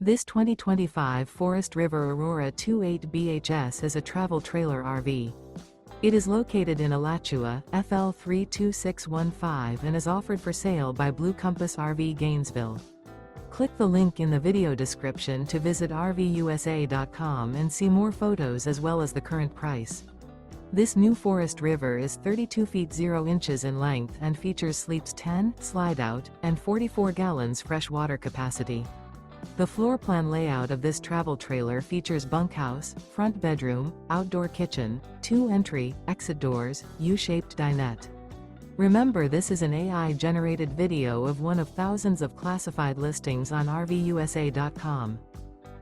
This 2025 Forest River Aurora 28 BHS is a travel trailer RV. It is located in Alachua, FL 32615 and is offered for sale by Blue Compass RV Gainesville. Click the link in the video description to visit RVUSA.com and see more photos as well as the current price. This new Forest River is 32 feet 0 inches in length and features sleeps 10, Slideout, and 44 gallons fresh water capacity. The floor plan layout of this travel trailer features bunkhouse, front bedroom, outdoor kitchen, 2 entry, exit doors, U-shaped dinette. Remember, this is an AI-generated video of one of thousands of classified listings on RVUSA.com.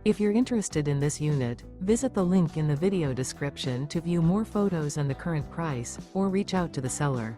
If you're interested in this unit, visit the link in the video description to view more photos and the current price, or reach out to the seller.